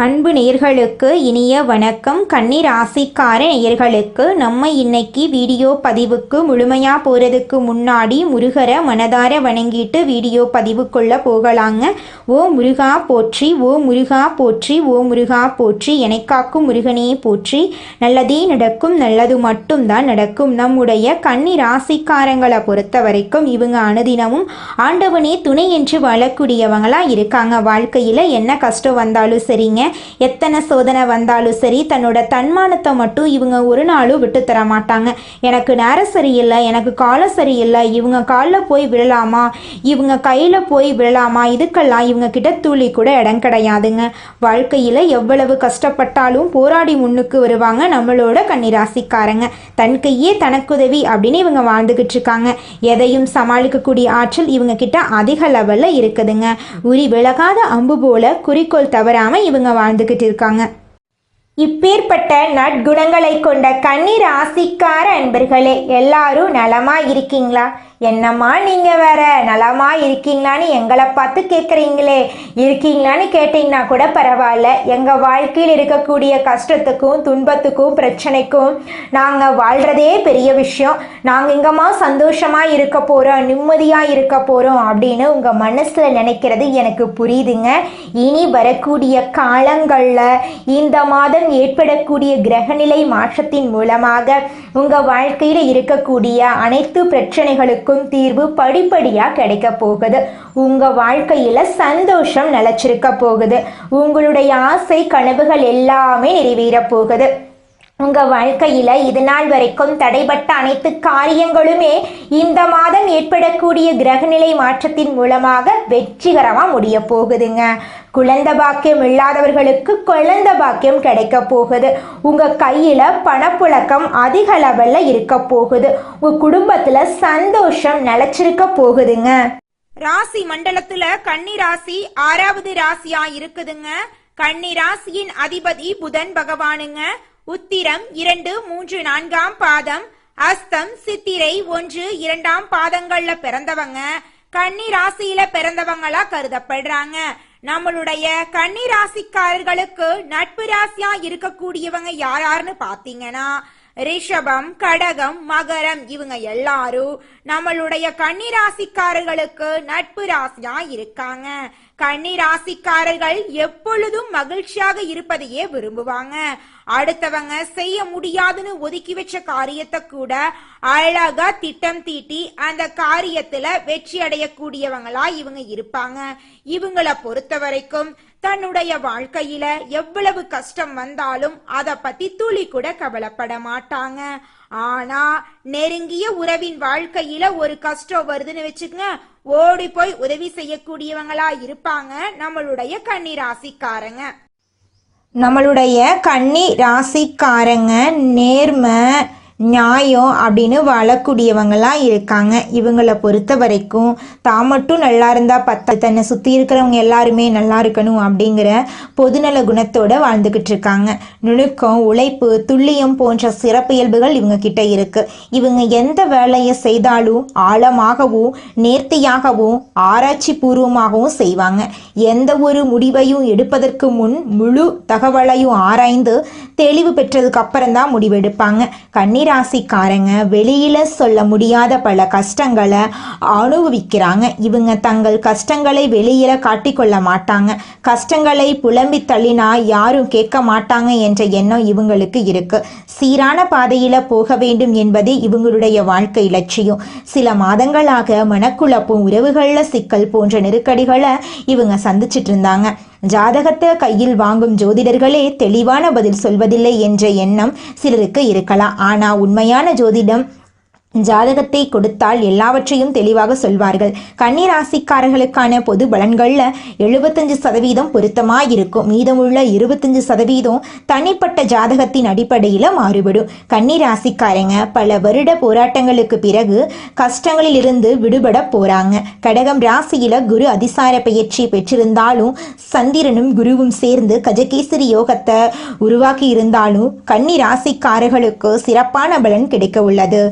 அன்பு நேயர்களுக்கு இனிய வணக்கம். கன்னி ராசிக்கார நேயர்களுக்கு நம்ம இன்னைக்கு வீடியோ பதிவுக்கு முழுமையாக போகிறதுக்கு முன்னாடி முருகரை மனதார வணங்கிட்டு வீடியோ பதிவுக்குள்ளே போகலாங்க. ஓ முருகா போற்றி, ஓ முருகா போற்றி, ஓ முருகா போற்றி, எனக்காக்கும் முருகனே போற்றி. நல்லதே நடக்கும், நல்லது மட்டும்தான் நடக்கும். நம்முடைய கன்னி ராசிக்காரங்களை பொறுத்த வரைக்கும் இவங்க அனுதினமும் ஆண்டவனே துணை என்று வாழக்கூடியவங்களா இருக்காங்க. வாழ்க்கையில் என்ன கஷ்டம் வந்தாலும் சரிங்க, எத்தனை சோதனை வந்தாலும் சரி, தன்னோட தன்மானத்தை மட்டும் இவங்க ஒரு நாளும் விட்டு தர மாட்டாங்க. எனக்கு நேரம் சரியில்லை, எனக்கு காலம் சரியில்லை, இவங்க காலில் போய் விழலாமா, இவங்க கையில் போய் விழலாமா, இதுக்கெல்லாம் இவங்க கிட்ட துளி கூட இடம் கிடையாதுங்க. வாழ்க்கையில் எவ்வளவு கஷ்டப்பட்டாலும் போராடி முன்னுக்கு வருவாங்க நம்மளோட கன்னிராசிக்காரங்க. தன் கையே தனக்குதவி அப்படின்னு இவங்க வாழ்ந்துக்கிட்டு இருக்காங்க. எதையும் சமாளிக்கக்கூடிய ஆற்றல் இவங்க கிட்ட அதிக லெவலில் இருக்குதுங்க. உரி விலகாத அம்பு போல குறிக்கோள் தவறாமல் இவங்க வாழ்ந்துக்கிட்டு இருக்காங்க. இப்பேற்பட்ட நற்குணங்களை கொண்ட கன்னி ராசிக்கார அன்பர்களே, எல்லாரும் நலமா இருக்கீங்களா? என்னம்மா நீங்கள் வேற நலமா இருக்கீங்களான்னு எங்களை பார்த்து கேட்குறீங்களே. இருக்கீங்களான்னு கேட்டிங்கன்னா கூட பரவாயில்ல. எங்கள் வாழ்க்கையில் இருக்கக்கூடிய கஷ்டத்துக்கும் துன்பத்துக்கும் பிரச்சனைக்கும் நாங்கள் வாழ்கிறதே பெரிய விஷயம். நாங்கள் இங்கேம்மா சந்தோஷமாக இருக்க போகிறோம், நிம்மதியாக இருக்க போகிறோம் அப்படின்னு உங்கள் மனசில் நினைக்கிறது எனக்கு புரியுதுங்க. இனி வரக்கூடிய காலங்களில் இந்த மாதம் ஏற்படக்கூடிய கிரகநிலை மாற்றத்தின் மூலமாக உங்கள் வாழ்க்கையில் இருக்கக்கூடிய அனைத்து பிரச்சனைகளுக்கும் தீர்வு படிப்படியாக கிடைக்க போகுது. உங்க வாழ்க்கையில சந்தோஷம் நிலைச்சிருக்க போகுது. உங்களுடைய ஆசை கனவுகள் எல்லாமே நிறைவேற போகுது. உங்க வாழ்க்கையில இது நாள் வரைக்கும் தடைபட்ட அனைத்து காரியங்களுமே இந்த மாதம் ஏற்படக்கூடிய கிரகநிலை மாற்றத்தின் மூலமாக வெற்றிகரமா முடிய போகுதுங்க. குழந்தை பாக்கியம் இல்லாதவர்களுக்கு குழந்தை பாக்கியம் கிடைக்க போகுது. உங்க கையில பணப்புழக்கம் அதிக லெவல்ல இருக்க போகுது. உங்க குடும்பத்துல சந்தோஷம் நிலைச்சிருக்க போகுதுங்க. ராசி மண்டலத்துல கன்னி ராசி 6வது ராசியா இருக்குதுங்க. கன்னி ராசியின் அதிபதி புதன் பகவானுங்க. உத்திரம் 2, 3, 4ஆம் பாதம், அஸ்தம், சித்திரை 1, 2ஆம் பாதங்கள்ல பிறந்தவங்க கன்னி ராசியில பிறந்தவங்களா கருதப்படுறாங்க. நம்மளுடைய கன்னி ராசிக்காரர்களுக்கு நட்பு ராசியா இருக்கக்கூடியவங்க யாருன்னு பாத்தீங்கன்னா ரிஷபம், கடகம், மகரம், இவங்க எல்லாரும் நம்மளுடைய கன்னி ராசிக்காரர்களுக்கு நட்பு ராசியா இருக்காங்க. கன்னி ராசிக்காரர்கள் எப்பொழுதும் மகிழ்ச்சியாக இருப்பதையே விரும்புவாங்க. அடுத்தவங்க செய்ய முடியாதுன்னு ஒதுக்கி வச்ச காரியத்தை கூட அழகா திட்டம் தீட்டி அந்த காரியத்துல வெற்றி அடையக்கூடியவங்களா இவங்க இருப்பாங்க. இவங்களை பொறுத்த வரைக்கும் தன்னுடைய வாழ்க்கையில எவ்வளவு கஷ்டம் வந்தாலும் அதை பத்தி துளி கூட கவலைப்பட மாட்டாங்க. ஆனா நெருங்கிய உறவின் வாழ்க்கையில ஒரு கஷ்டம் வருதுன்னு வச்சுக்கங்க, ஓடி போய் உதவி செய்யக்கூடியவங்களா இருப்பாங்க நம்மளுடைய கன்னி ராசிக்காரங்க. நம்மளுடைய கன்னி ராசிக்காரங்க நேர்மை, நியாயம் அப்படின்னு வாழக்கூடியவங்களாம் இருக்காங்க. இவங்களை பொறுத்த வரைக்கும் தான் மட்டும் நல்லா இருந்தால் பத்த, தன்னை சுற்றி இருக்கிறவங்க எல்லாருமே நல்லா இருக்கணும் அப்படிங்கிற பொதுநல குணத்தோடு வாழ்ந்துக்கிட்டு இருக்காங்க. நுணுக்கம், உழைப்பு, துல்லியம் போன்ற சிறப்பியல்புகள் இவங்க கிட்ட இருக்கு. இவங்க எந்த வேலையை செய்தாலும் ஆழமாகவும் நேர்த்தியாகவும் ஆராய்ச்சி பூர்வமாகவும் செய்வாங்க. எந்த ஒரு முடிவையும் எடுப்பதற்கு முன் முழு தகவலையும் ஆராய்ந்து தெளிவு பெற்றதுக்கு அப்புறம் தான் முடிவெடுப்பாங்க. கன்னி ராசிக்காரங்க வெளியில சொல்ல முடியாத பல கஷ்டங்களை அனுபவிக்கிறாங்க. இவங்க தங்கள் கஷ்டங்களை வெளியில காட்டிக்கொள்ள மாட்டாங்க. கஷ்டங்களை புலம்பி தள்ளினா யாரும் கேட்க மாட்டாங்க என்ற எண்ணம் இவங்களுக்கு இருக்கு. சீரான பாதையில போக வேண்டும் என்பதே இவங்களுடைய வாழ்க்கை லட்சியம். சில மாதங்களாக மனக்குழப்பம், உறவுகள்ல சிக்கல் போன்ற நெருக்கடிகளை இவங்க சந்திச்சிட்டு இருந்தாங்க. ஜாதகத்தை கையில் வாங்கும் ஜோதிடர்களே தெளிவான பதில் சொல்வதில்லை என்ற எண்ணம் சிலருக்கு இருக்கலாம். ஆனா உண்மையான ஜோதிடம் ஜாதகத்தை கொடுத்தால் எல்லாவற்றையும் தெளிவாக சொல்வார்கள். கன்னி ராசிக்காரர்களுக்கான பொது பலன்கள்ல 75% பொருத்தமாக இருக்கும். மீதமுள்ள 25% தனிப்பட்ட ஜாதகத்தின் அடிப்படையில் மாறுபடும். கன்னி ராசிக்காரங்க பல வருட போராட்டங்களுக்கு பிறகு கஷ்டங்களில் இருந்து விடுபட போறாங்க. கடகம் ராசியில குரு அதிசார பயிற்சி பெற்றிருந்தாலும் சந்திரனும் குருவும் சேர்ந்து கஜகேசரி யோகத்தை உருவாக்கி இருந்தாலும் கன்னி ராசிக்காரர்களுக்கு சிறப்பான பலன் கிடைக்க உள்ளது.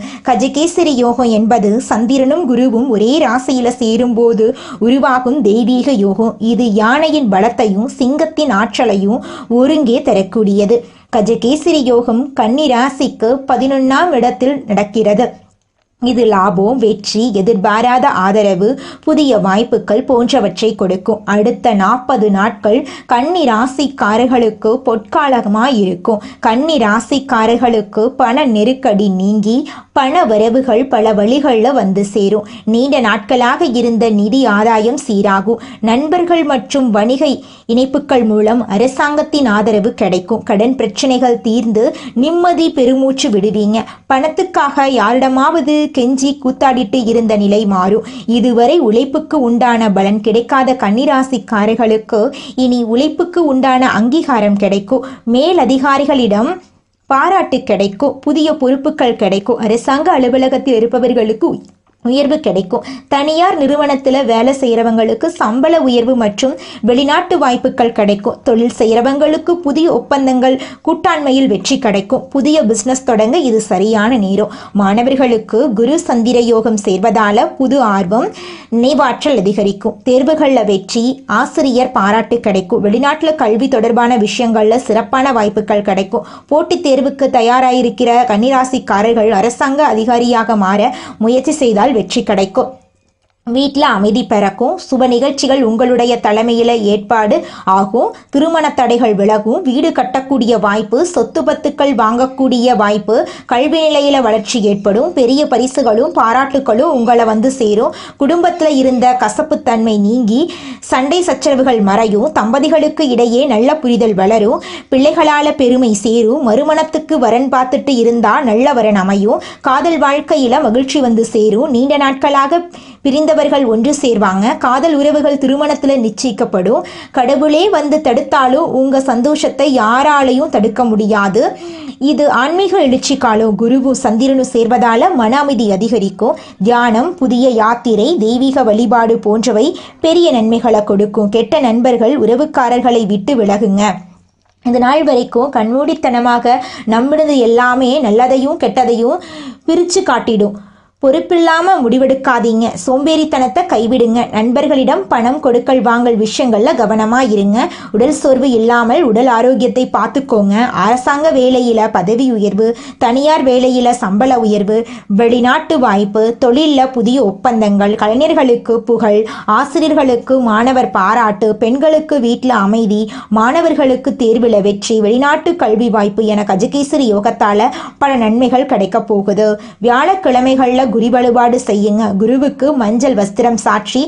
கஜகேசரி யோகம் என்பது சந்திரனும் குருவும் ஒரே ராசியில சேரும்போது உருவாகும் தெய்வீக யோகம். இது யானையின் பலத்தையும் சிங்கத்தின் ஆற்றலையும் ஒருங்கே தரக்கூடியது. கஜகேசரி யோகம் கன்னி ராசிக்கு 11ஆம் இடத்தில் நடக்கிறது. இது லாபம், வெற்றி, எதிர்பாராத ஆதரவு, புதிய வாய்ப்புகள் போன்றவற்றை கொடுக்கும். அடுத்த 40 நாட்கள் கன்னி ராசிக்காரர்களுக்கு பொற்காலமாயிருக்கும். கன்னி ராசிக்காரர்களுக்கு பண நெருக்கடி நீங்கி பண வரவுகள் பல வழிகளில் வந்து சேரும். நீண்ட நாட்களாக இருந்த நிதி ஆதாயம் சீராகும். நண்பர்கள் மற்றும் வணிக இணைப்புகள் மூலம் அரசாங்கத்தின் ஆதரவு கிடைக்கும். கடன் பிரச்சனைகள் தீர்ந்து நிம்மதி பெருமூச்சு விடுவீங்க. பணத்துக்காக யாரிடமாவது கெஞ்சி கூத்தாடிட்டு இருந்த நிலை மாறும். இதுவரை உழைப்புக்கு உண்டான பலன் கிடைக்காத கன்னிராசிக்காரர்களுக்கு இனி உழைப்புக்கு உண்டான அங்கீகாரம் கிடைக்கும். மேலதிகாரிகளிடம் பாராட்டு கிடைக்கும். புதிய பொறுப்புகள் கிடைக்கும். அரசாங்க அலுவலகத்தில் இருப்பவர்களுக்கு உயர்வு கிடைக்கும். தனியார் நிறுவனத்தில் வேலை செய்கிறவங்களுக்கு சம்பள உயர்வு மற்றும் வெளிநாட்டு வாய்ப்புகள் கிடைக்கும். தொழில் செய்கிறவங்களுக்கு புதிய ஒப்பந்தங்கள், கூட்டாண்மையில் வெற்றி கிடைக்கும். புதிய பிசினஸ் தொடங்க இது சரியான நேரம். மாணவர்களுக்கு குரு சந்திர யோகம் சேர்வதால புது ஆர்வம், நினைவாற்றல் அதிகரிக்கும். தேர்வுகளில் வெற்றி, ஆசிரியர் பாராட்டு கிடைக்கும். வெளிநாட்டில் கல்வி தொடர்பான விஷயங்களில் சிறப்பான வாய்ப்புகள் கிடைக்கும். போட்டித் தேர்வுக்கு தயாராயிருக்கிற கன்னிராசிக்காரர்கள் அரசாங்க அதிகாரியாக மாற முயற்சி செய்தால் வெற்றி கிடைக்கும். வீட்டில் அமைதி பிறக்கும். சுப நிகழ்ச்சிகள் உங்களுடைய தலைமையில் ஏற்பாடு ஆகும். திருமண தடைகள் விலகும். வீடு கட்டக்கூடிய வாய்ப்பு, சொத்து பத்துக்கள் வாங்கக்கூடிய வாய்ப்பு, கல்வி நிலையில் வளர்ச்சி ஏற்படும். பெரிய பரிசுகளும் பாராட்டுகளும் உங்களை வந்து சேரும். குடும்பத்தில் இருந்த கசப்புத்தன்மை நீங்கி சண்டை சச்சரவுகள் மறையும். தம்பதிகளுக்கு இடையே நல்ல புரிதல் வளரும். பிள்ளைகளால் பெருமை சேரும். மறுமணத்துக்கு வரன் பார்த்துட்டு இருந்தால் நல்ல வரன் அமையும். காதல் வாழ்க்கையில் மகிழ்ச்சி வந்து சேரும். நீண்ட நாட்களாக பிரிந்தவர்கள் ஒன்று சேர்வாங்க. காதல் உறவுகள் திருமணத்தில் நிச்சயிக்கப்படும். கடவுளே வந்து தடுத்தாலும் உங்க சந்தோஷத்தை யாராலையும் தடுக்க முடியாது. இது ஆன்மீக எழுச்சி காலம். குருவும் சந்திரனும் சேர்வதால மன அமைதி அதிகரிக்கும். தியானம், புதிய யாத்திரை, தெய்வீக வழிபாடு போன்றவை பெரிய நன்மைகளை கொடுக்கும். கெட்ட நண்பர்கள், உறவுக்காரர்களை விட்டு விலகுங்க. இந்த நாள் வரைக்கும் கண்மூடித்தனமாக நம்பினது எல்லாமே நல்லதையும் கெட்டதையும் பிரித்து காட்டிடும். பொறுப்பில்லாமல் முடிவெடுக்காதீங்க. சோம்பேறித்தனத்தை கைவிடுங்க. நண்பர்களிடம் பணம் கொடுக்கல் வாங்கல் விஷயங்களில் கவனமாக இருங்க. உடல் சோர்வு இல்லாமல் உடல் ஆரோக்கியத்தை பார்த்துக்கோங்க. அரசாங்க வேலையில் பதவி உயர்வு, தனியார் வேலையில் சம்பள உயர்வு, வெளிநாட்டு வாய்ப்பு, தொழிலில் புதிய ஒப்பந்தங்கள், கலைஞர்களுக்கு புகழ், ஆசிரியர்களுக்கு மாணவர் பாராட்டு, பெண்களுக்கு வீட்டில் அமைதி, மாணவர்களுக்கு தேர்வில் வெற்றி, வெளிநாட்டு கல்வி வாய்ப்பு என கஜகேசரி யோகத்தால் பல நன்மைகள் கிடைக்க போகுது. வியாழக்கிழமைகளில் குரு வழிபாடு செய்யுங்க. குருவுக்கு மஞ்சள் வஸ்திரம் சாற்றி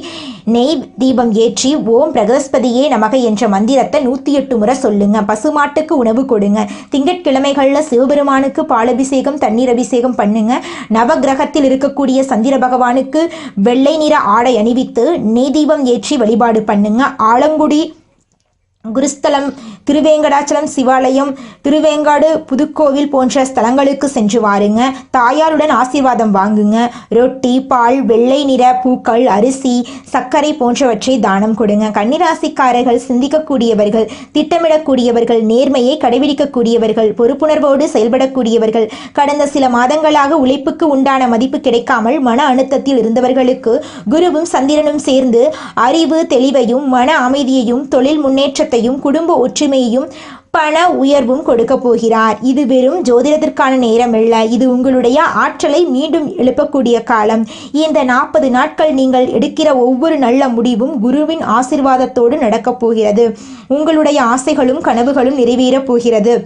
நெய் தீபம் ஏற்றி ஓம் பிரகஸ்பதியே நமக என்ற மந்திரத்தை 108 முறை சொல்லுங்க. பசுமாட்டுக்கு உணவு கொடுங்க. திங்கட்கிழமைகளில் சிவபெருமானுக்கு பாலபிஷேகம், தண்ணீர் அபிஷேகம் பண்ணுங்க. நவகிரகத்தில் இருக்கக்கூடிய சந்திர பகவானுக்கு வெள்ளை நிற ஆடை அணிவித்து நெய் தீபம் ஏற்றி வழிபாடு பண்ணுங்க. ஆலங்குடி குருஸ்தலம், திருவேங்கடாச்சலம் சிவாலயம், திருவேங்காடு புதுக்கோவில் போன்ற ஸ்தலங்களுக்கு சென்று வாருங்க. தாயாருடன் ஆசீர்வாதம் வாங்குங்க. ரொட்டி, பால், வெள்ளை நிற பூக்கள், அரிசி, சர்க்கரை போன்றவற்றை தானம் கொடுங்க. கன்னிராசிக்காரர்கள் சிந்திக்கக்கூடியவர்கள், திட்டமிடக்கூடியவர்கள், நேர்மையை கடைபிடிக்கக்கூடியவர்கள், பொறுப்புணர்வோடு செயல்படக்கூடியவர்கள். கடந்த சில மாதங்களாக உழைப்புக்கு உண்டான மதிப்பு கிடைக்காமல் மன அழுத்தத்தில் இருந்தவர்களுக்கு குருவும் சந்திரனும் சேர்ந்து அறிவு தெளிவையும் மன அமைதியையும் தொழில் முன்னேற்ற குடும்ப ஒற்றுமையையும் பண உயர்வும் கொடுக்க போகிறார். இது வெறும் ஜோதிடத்திற்கான நேரம் அல்ல. இது உங்களுடைய ஆற்றலை மீண்டும் எழுப்பக்கூடிய காலம். இந்த 40 நாட்கள் நீங்கள் எடுக்கிற ஒவ்வொரு நல்ல முடிவும் குருவின் ஆசீர்வாதத்தோடு நடக்கப் போகிறது. உங்களுடைய ஆசைகளும் கனவுகளும் நிறைவேறப் போகிறது.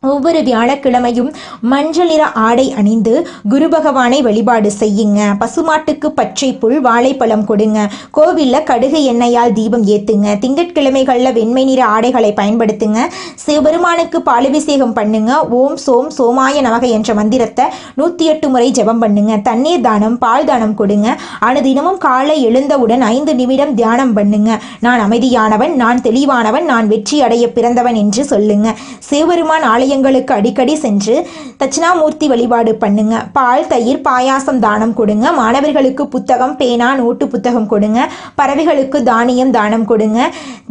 ஒவ்வொரு வியாழக்கிழமையும் மஞ்சள் நிற ஆடை அணிந்து குரு பகவானை வழிபாடு செய்யுங்க. பசுமாட்டுக்கு பச்சை புல், வாழைப்பழம் கொடுங்க. கோவிலில் கடுகு எண்ணெயால் தீபம் ஏற்றுங்க. திங்கட்கிழமைகளில் வெண்மை நிற ஆடைகளை பயன்படுத்துங்க. சிவபெருமானுக்கு பாலபிஷேகம் பண்ணுங்க. ஓம் சோம் சோமாய நமக என்ற மந்திரத்தை 108 முறை ஜெபம் பண்ணுங்க. தண்ணீர் தானம், பால் தானம் கொடுங்க. அனுதினமும் காலை எழுந்தவுடன் 5 நிமிடம் தியானம் பண்ணுங்க. நான் அமைதியானவன், நான் தெளிவானவன், நான் வெற்றி அடைய பிறந்தவன் என்று சொல்லுங்க. சிவபெருமான் ஆலய ஆலயங்களுக்கு அடிக்கடி சென்று தட்சிணாமூர்த்தி வழிபாடு பண்ணுங்க. பால், தயிர், பாயாசம் தானம் கொடுங்க. மாணவர்களுக்கு புத்தகம், பேனா, நோட்டு புத்தகம் கொடுங்க. பறவைகளுக்கு தானியம் தானம் கொடுங்க.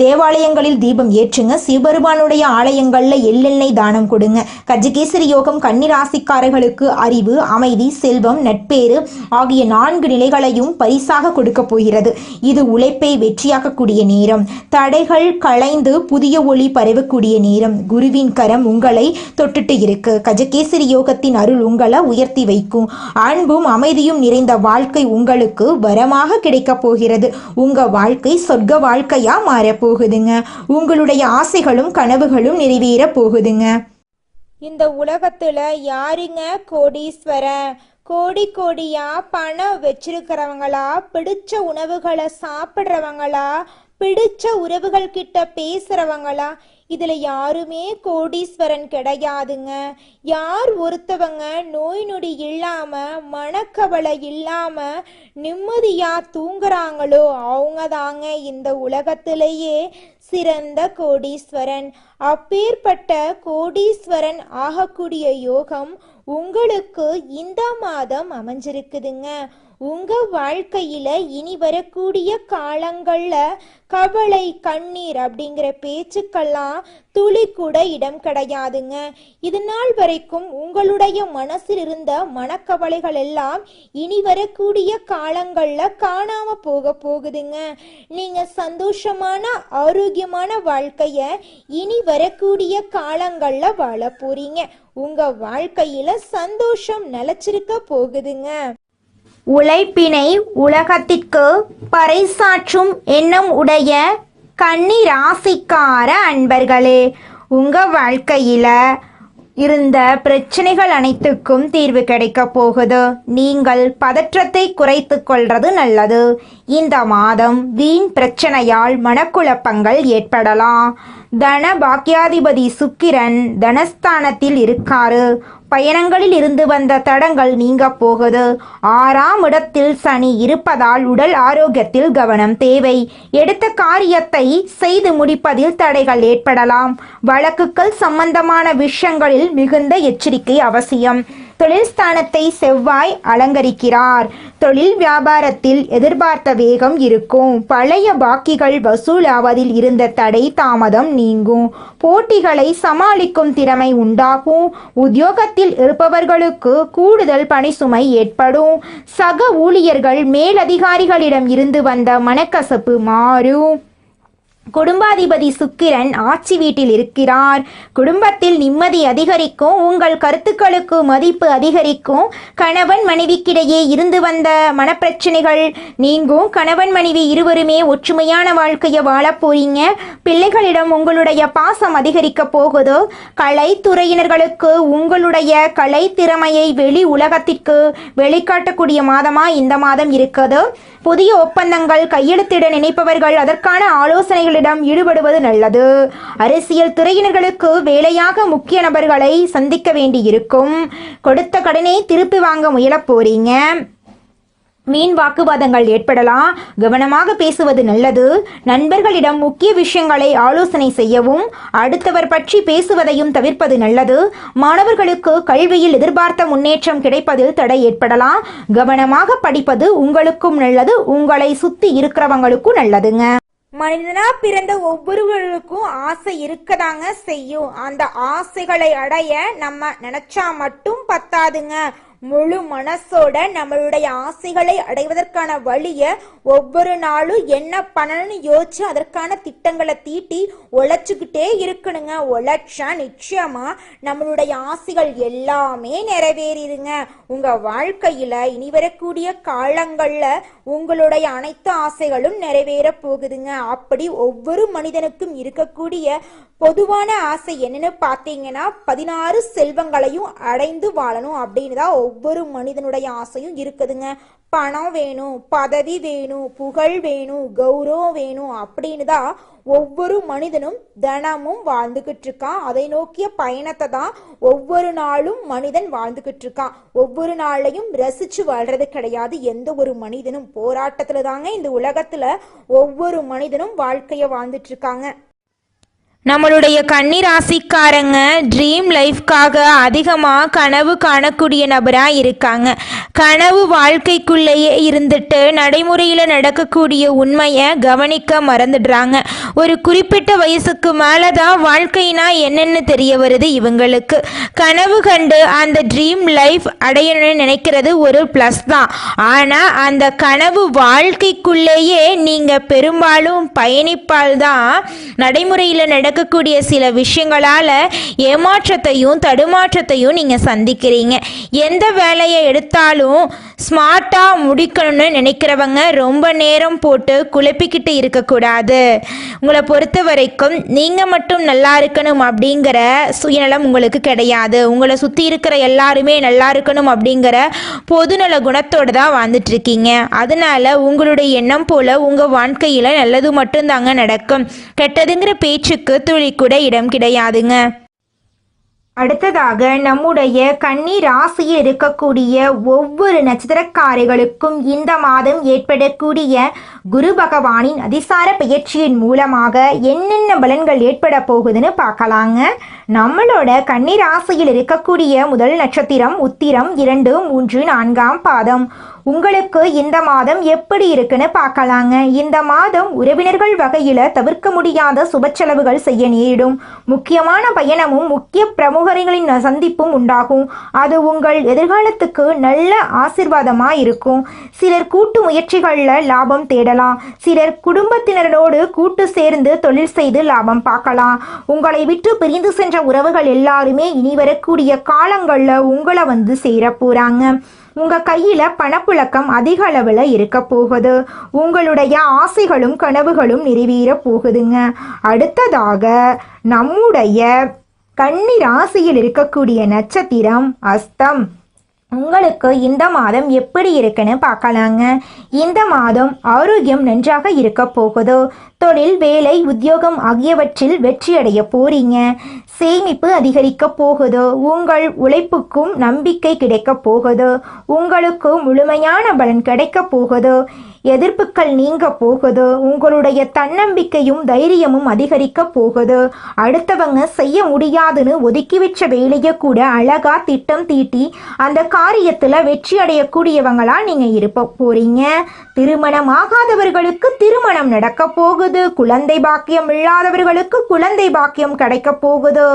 தேவாலயங்களில் தீபம் ஏற்றுங்க. சிவபெருமானுடைய ஆலயங்களில் எள்ளெண்ணெய் தானம் கொடுங்க. கஜகேசரி யோகம் கன்னி ராசிக்காரர்களுக்கு அறிவு, அமைதி, செல்வம், நட்பேறு ஆகிய 4 நிலைகளையும் பரிசாக கொடுக்க போகிறது. இது உழைப்பை வெற்றியாக்கக்கூடிய நேரம். தடைகள் களைந்து புதிய ஒளி பரவக்கூடிய நேரம். குருவின் கரம் உங்களை தொட்டுட்டு இருக்கு. கஜகேசரி யோகத்தின் அருள் உங்களை உயர்த்தி வைக்கும். அன்பும் அமைதியும் நிறைந்த வாழ்க்கை உங்களுக்கு வரமாக கிடைக்க போகிறது. உங்க வாழ்க்கை சொர்க்க வாழ்க்கையா மாறப்போகுதுங்க. உங்களுடைய ஆசைகளும் கனவுகளும் நிறைவேற போகுதுங்க. இந்த உலகத்துல யாருங்க கோடீஸ்வரன்? கோடி கோடியா பணம் வச்சிருக்கிறவங்களா, பிடிச்ச உணவுகளை சாப்பிட்றவங்களா, பிடிச்ச உறவுகள் கிட்ட பேசுறவங்களா? இதுல யாருமே கோடீஸ்வரன் கிடையாதுங்க. யார் ஒருத்தவங்க நோய் நொடி இல்லாம, மனக்கவலை இல்லாம நிம்மதியா தூங்குறாங்களோ அவங்க தாங்க இந்த உலகத்திலேயே சிறந்த கோடீஸ்வரன். அப்பேற்பட்ட கோடீஸ்வரன் ஆகக்கூடிய யோகம் உங்களுக்கு இந்த மாதம் அமைஞ்சிருக்குதுங்க. உங்க வாழ்க்கையில இனி வரக்கூடிய காலங்கள்ல கவலை, கண்ணீர் அப்படிங்கிற பேச்சுக்கெல்லாம் துளி கூட இடம் கிடையாதுங்க. இது நாள் வரைக்கும் உங்களுடைய மனசில் இருந்த மனக்கவலைகள் எல்லாம் இனி வரக்கூடிய காலங்கள்ல காணாம போகுதுங்க. நீங்க சந்தோஷமான ஆரோக்கியமான வாழ்க்கைய இனி வரக்கூடிய காலங்கள்ல வாழ போறீங்க. உங்க வாழ்க்கையில சந்தோஷம் நிலைச்சிருக்க போகுதுங்க. உழைப்பினை உலகத்திற்கு பறைசாற்றும் எண்ணம் உடைய கன்னி ராசிக்கார அன்பர்களே, உங்க வாழ்க்கையில இருந்த பிரச்சனைகள் அனைத்துக்கும் தீர்வு கிடைக்க போகுது. நீங்கள் பதற்றத்தை குறைத்து கொள்றது நல்லது. இந்த மாதம் வீண் பிரச்சனையால் மனக்குழப்பங்கள் ஏற்படலாம். தன பாக்கியாதிபதி சுக்கிரன் தனஸ்தானத்தில் இருக்காரு. பயணங்களில் இருந்து வந்த தடங்கள் நீங்க போகுது. 6ஆம் இடத்தில் சனி இருப்பதால் உடல் ஆரோக்கியத்தில் கவனம் தேவை. எடுத்த காரியத்தை செய்து முடிப்பதில் தடைகள் ஏற்படலாம். வழக்குகள் சம்பந்தமான விஷயங்களில் மிகுந்த எச்சரிக்கை அவசியம். தொழில் ஸ்தானத்தை செவ்வாய் அலங்கரிக்கிறார். தொழில் வியாபாரத்தில் எதிர்பார்த்த வேகம் இருக்கும். பழைய பாக்கிகள் வசூலாவதில் இருந்த தடை தாமதம் நீங்கும். போட்டிகளை சமாளிக்கும் திறமை உண்டாகும். உத்தியோகத்தில் இருப்பவர்களுக்கு கூடுதல் பணி சுமை ஏற்படும். சக ஊழியர்கள் மேலதிகாரிகளிடம் இருந்து வந்த மனக்கசப்பு மாறும். குடும்பாதிபதி சுக்கிரன் ஆட்சி வீட்டில் இருக்கிறார். குடும்பத்தில் நிம்மதி அதிகரிக்கும். உங்கள் கருத்துக்களுக்கு மதிப்பு அதிகரிக்கும். கணவன் மனைவிக்கிடையே இருந்து வந்த மனப்பிரச்சனைகள் நீங்கும். கணவன் மனைவி இருவருமே ஒற்றுமையான வாழ்க்கையை வாழ போறீங்க. பிள்ளைகளிடம் உங்களுடைய பாசம் அதிகரிக்க போகுது. கலைத்துறையினர்களுக்கு உங்களுடைய கலை திறமையை வெளி உலகத்திற்கு வெளிக்காட்டக்கூடிய மாதமா இந்த மாதம் இருக்குது. புதிய ஒப்பந்தங்கள் கையெழுத்திட நினைப்பவர்கள் அதற்கான ஆலோசனைகளிடம் ஈடுபடுவது நல்லது. அரசியல் துறையினர்களுக்கு வேலையாக முக்கிய நபர்களை சந்திக்க வேண்டியிருக்கும். கொடுத்த கடனை திருப்பி வாங்க முயல போறீங்க. மீன் வாக்குவாதங்கள் ஏற்படலாம். கவனமாக பேசுவது நல்லது. நண்பர்களிடம் முக்கிய விஷயங்களை ஆலோசனை செய்யவும் அடுத்தவர் பற்றி பேசுவதையும் தவிர்ப்பது நல்லது. மாணவர்களுக்கு கல்வியில் எதிர்பார்த்த முன்னேற்றம் கிடைப்பதில் தடை ஏற்படலாம். கவனமாக படிப்பது உங்களுக்கும் நல்லது, உங்களை சுத்தி இருக்கிறவங்களுக்கும் நல்லதுங்க. மனிதனா பிறந்த ஒவ்வொருவருக்கும் ஆசை இருக்கதாங்க செய்யும். அந்த ஆசைகளை அடைய நம்ம நினைச்சா மட்டும் பத்தாதுங்க. முழு மனசோட நம்மளுடைய ஆசைகளை அடைவதற்கான வழிய ஒவ்வொரு நாளும் என்ன பண்ணணும்னு யோசிச்சு அதற்கான திட்டங்களை தீட்டி உழைச்சுக்கிட்டே இருக்கணுங்க. உழைச்சா நிச்சயமா நம்மளுடைய ஆசைகள் எல்லாமே நிறைவேறிடுங்க. உங்க வாழ்க்கையில இனி வரக்கூடிய காலங்கள்ல உங்களுடைய அனைத்து ஆசைகளும் நிறைவேற போகுதுங்க. அப்படி ஒவ்வொரு மனிதனுக்கும் இருக்கக்கூடிய பொதுவான ஆசை என்னன்னு பார்த்தீங்கன்னா 16 செல்வங்களையும் அடைந்து வாழணும் அப்படின்னு தான் ஒவ்வொரு மனிதனுடைய ஆசையும் இருக்குதுங்க. பணம் வேணும், பதவி வேணும், புகழ் வேணும், கௌரவம் வேணும் அப்படின்னு தான் ஒவ்வொரு மனிதனும் தினமும் வாழ்ந்துகிட்டு இருக்கான். அதை நோக்கிய பயணத்தை தான் ஒவ்வொரு நாளும் மனிதன் வாழ்ந்துகிட்டு இருக்கான். ஒவ்வொரு நாளையும் ரசிச்சு வாழ்றது கிடையாது. எந்த ஒரு மனிதனும் போராட்டத்துல தாங்க இந்த உலகத்துல ஒவ்வொரு மனிதனும் வாழ்க்கைய வாழ்ந்துட்டு இருக்காங்க. நம்மளுடைய கன்னி ராசிக்காரங்க ட்ரீம் லைஃப்காக அதிகமாக கனவு காணக்கூடிய நபராக இருக்காங்க. கனவு வாழ்க்கைக்குள்ளேயே இருந்துட்டு நடைமுறையில் நடக்கக்கூடிய உண்மையை கவனிக்க மறந்துடுறாங்க. ஒரு குறிப்பிட்ட வயசுக்கு மேலே தான் வாழ்க்கைனா என்னென்னு தெரிய வருது இவங்களுக்கு. கனவு கண்டு அந்த ட்ரீம் லைஃப் அடையணும்னு நினைக்கிறது ஒரு ப்ளஸ் தான். ஆனால் அந்த கனவு வாழ்க்கைக்குள்ளேயே நீங்கள் பெரும்பாலும் பயணிப்பால் தான் நடைமுறையில் நடக்கக்கூடிய சில விஷயங்களால் ஏமாற்றத்தையும் தடுமாற்றத்தையும் நீங்கள் சந்திக்கிறீங்க. எந்த வேலையை எடுத்தாலும் ஸ்மார்ட்டாக முடிக்கணும்னு நினைக்கிறவங்க ரொம்ப நேரம் போட்டு குழப்பிக்கிட்டு இருக்கக்கூடாது. உங்களை பொறுத்த வரைக்கும் நீங்கள் மட்டும் நல்லா இருக்கணும் அப்படிங்கிற சுயநலம் உங்களுக்கு கிடையாது. உங்களை சுற்றி இருக்கிற எல்லாருமே நல்லா இருக்கணும் அப்படிங்கிற பொதுநல குணத்தோடு தான் வாழ்ந்துட்டுருக்கீங்க. அதனால உங்களுடைய எண்ணம் போல் உங்கள் வாழ்க்கையில் நல்லது மட்டும்தாங்க நடக்கும். கெட்டதுங்கிற பேச்சுக்கு துளி கூட இடம் கிடையாதுங்க. அடுத்ததாக நம்முடைய கன்னி ராசியில் இருக்கக்கூடிய ஒவ்வொரு நட்சத்திரக்காரர்களுக்கும் இந்த மாதம் ஏற்படக்கூடிய குரு பகவானின் அதிசார பயிற்சியின் மூலமாக என்னென்ன பலன்கள் ஏற்பட போகுதுன்னு பார்க்கலாங்க. நம்மளோட கன்னி ராசியில் இருக்கக்கூடிய முதல் நட்சத்திரம் உத்திரம் 2, 3, 4ஆம் பாதம். உங்களுக்கு இந்த மாதம் எப்படி இருக்குன்னு பார்க்கலாங்க. இந்த மாதம் உறவினர்கள் வகையில் தவிர்க்க முடியாத சுப செலவுகள் செய்ய நேரிடும். முக்கியமான பயணமும் முக்கிய பிரமுகர்களின் சந்திப்பும் உண்டாகும். அது உங்கள் எதிர்காலத்துக்கு நல்ல ஆசீர்வாதமாக இருக்கும். சிலர் கூட்டு முயற்சிகளில் லாபம் தேடலாம். சிலர் குடும்பத்தினரோடு கூட்டு சேர்ந்து தொழில் செய்து லாபம் பார்க்கலாம். உங்களை விட்டு பிரிந்து சென்ற உறவுகள் எல்லாருமே இனி வரக்கூடிய காலங்களில் உங்களை வந்து சேர போகிறாங்க. உங்கள் கையில் பணப்புழக்கம் அதிக அளவில் இருக்க போகுது. உங்களுடைய ஆசைகளும் கனவுகளும் நிறைவேற போகுதுங்க. அடுத்ததாக நம்முடைய கன்னி ராசியில் இருக்கக்கூடிய நட்சத்திரம் அஸ்தம். உங்களுக்கு இந்த மாதம் எப்படி இருக்குன்னு பார்க்கலாங்க. இந்த மாதம் ஆரோக்கியம் நன்றாக இருக்க போகுது. தொழில், வேலை, உத்தியோகம் ஆகியவற்றில் வெற்றியடைய போறீங்க. சேமிப்பு அதிகரிக்க போகுது. உங்கள் உழைப்புக்கும் நம்பிக்கை கிடைக்க போகுது. உங்களுக்கு முழுமையான பலன் கிடைக்க போகுது. எதிர்ப்புகள் நீங்க போகுது. உங்களுடைய தன்னம்பிக்கையும் தைரியமும் அதிகரிக்க போகுது. அடுத்தவங்க செய்ய முடியாதுன்னு ஒதுக்கி வச்ச வேலையை கூட அழகா திட்டம் தீட்டி அந்த காரியத்தில் வெற்றி அடையக்கூடியவங்களா நீங்க இருப்ப போறீங்க. திருமணம் ஆகாதவர்களுக்கு திருமணம் நடக்க போகுது. குழந்தை பாக்கியம் இல்லாதவர்களுக்கு குழந்தை பாக்கியம் கிடைக்க போகுது.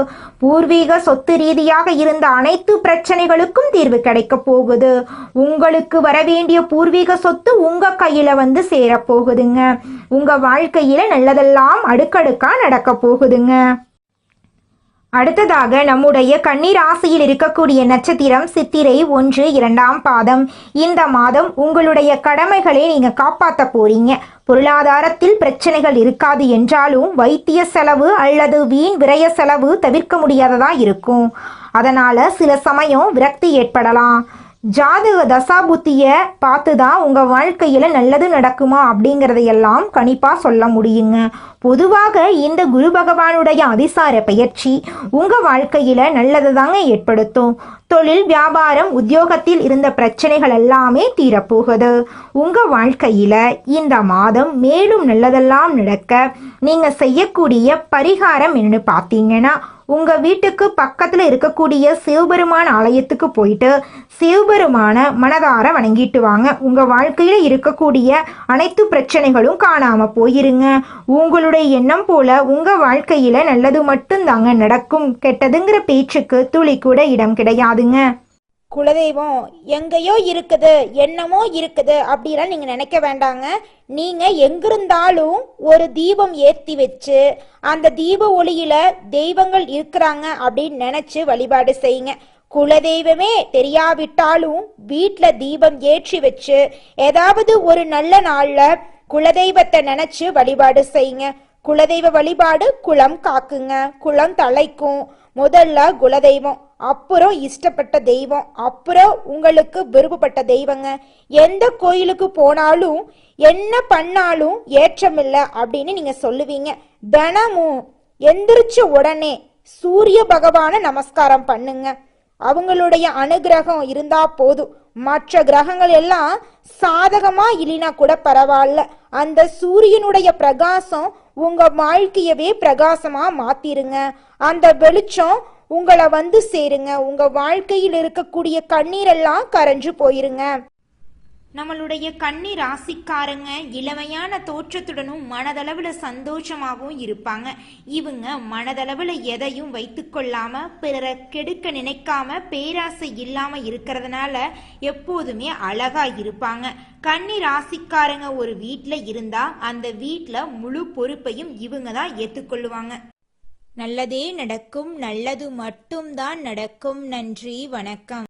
பூர்வீக சொத்து ரீதியாக இருந்த அனைத்து பிரச்சனைகளுக்கும் தீர்வு கிடைக்க போகுது. உங்களுக்கு வரவேண்டிய பூர்வீக சொத்து உங்க கையில் வந்து சேரப்போகுதுங்க. உங்க வாழ்க்கையில நல்லதெல்லாம் அடுக்கடுக்கா நடக்க போகுதுங்க. அடுத்ததாக நம்முடைய கன்னி ராசியில் இருக்கக்கூடிய நட்சத்திரம் சித்திரை 1, 2ஆம் பாதம். இந்த மாதம் உங்களுடைய கடமைகளை நீங்க காப்பாற்ற போறீங்க. பொருளாதாரத்தில் பிரச்சனைகள் இருக்காது என்றாலும் வைத்திய செலவு அல்லது வீண் விரய செலவு தவிர்க்க முடியாததா இருக்கும். அதனால சில சமயம் விரக்தி ஏற்படலாம். ஜாதக தசாபுத்தியை பார்த்து தான் உங்கள் வாழ்க்கையில் நல்லது நடக்குமா அப்படிங்கிறதையெல்லாம் கணிப்பாக சொல்ல முடியுங்க. பொதுவாக இந்த குரு பகவானுடைய அதிசார பயிற்சி உங்கள் வாழ்க்கையில் நல்லது தாங்க ஏற்படுத்தும். தொழில், வியாபாரம், உத்தியோகத்தில் இருந்த பிரச்சனைகள் எல்லாமே தீரப்போகுது. உங்கள் வாழ்க்கையில் இந்த மாதம் மேலும் நல்லதெல்லாம் நடக்க நீங்கள் செய்யக்கூடிய பரிகாரம் என்னன்னு பார்த்தீங்கன்னா, உங்கள் வீட்டுக்கு பக்கத்தில் இருக்கக்கூடிய சிவபெருமான் ஆலயத்துக்கு போயிட்டு சிவபெருமான மனதார வணங்கிட்டு வாங்க. உங்கள் வாழ்க்கையில் இருக்கக்கூடிய அனைத்து பிரச்சனைகளும் காணாமல் போயிருங்க. உங்களுடைய எண்ணம் போல உங்கள் வாழ்க்கையில் நல்லது மட்டும்தாங்க நடக்கும். கெட்டதுங்கிற பேச்சுக்கு துளி கூட இடம் கிடையாதுங்க. குலதெய்வம் எங்கேயோ இருக்குது, என்னமோ இருக்குது அப்படிலாம் நீங்கள் நினைக்க வேண்டாங்க. நீங்கள் எங்கிருந்தாலும் ஒரு தீபம் ஏற்றி வச்சு அந்த தீப ஒளியில தெய்வங்கள் இருக்கிறாங்க அப்படின்னு நினச்சி வழிபாடு செய்யுங்க. குலதெய்வமே தெரியாவிட்டாலும் வீட்டில் தீபம் ஏற்றி வச்சு ஏதாவது ஒரு நல்ல நாளில் குலதெய்வத்தை நினச்சி வழிபாடு செய்யுங்க. குலதெய்வ வழிபாடு குலம் காக்குங்க, குலம் தலைக்கும். முதல்ல குலதெய்வம், அப்புறம் இஷ்டப்பட்ட தெய்வம், அப்புறம் உங்களுக்கு விருப்பப்பட்ட தெய்வங்க. எந்த கோயிலுக்கு போனாலும் என்ன பண்ணாலும் ஏற்றமில்லை அப்படின்னு நீங்க சொல்லுவீங்க. தினமும் எந்திரிச்ச உடனே சூரிய பகவானை நமஸ்காரம் பண்ணுங்க. அவங்களுடைய அனுகிரகம் இருந்தா போதும். மற்ற கிரகங்கள் எல்லாம் சாதகமா இல்லைனா கூட பரவாயில்ல, அந்த சூரியனுடைய பிரகாசம் உங்க வாழ்க்கையவே பிரகாசமா மாத்திருங்க. அந்த வெளிச்சம் உங்களை வந்து சேருங்க. உங்க வாழ்க்கையில் இருக்கக்கூடிய கண்ணீரெல்லாம் கரைஞ்சு போயிருங்க. நம்மளுடைய கன்னி ராசிக்காரங்க இளமையான தோற்றத்துடனும் மனதளவுல சந்தோஷமாகவும் இருப்பாங்க. இவங்க மனதளவுல எதையும் வைத்து கொள்ளாம பிறரை கெடுக்க நினைக்காம பேராசை இல்லாம இருக்கிறதுனால எப்போதுமே அழகா இருப்பாங்க. கன்னி ராசிக்காரங்க ஒரு வீட்டில் இருந்தா அந்த வீட்டில் முழு பொறுப்பையும் இவங்க தான் ஏற்றுக்கொள்ளுவாங்க. நல்லதே நடக்கும், நல்லது மட்டும்தான் நடக்கும். நன்றி, வணக்கம்.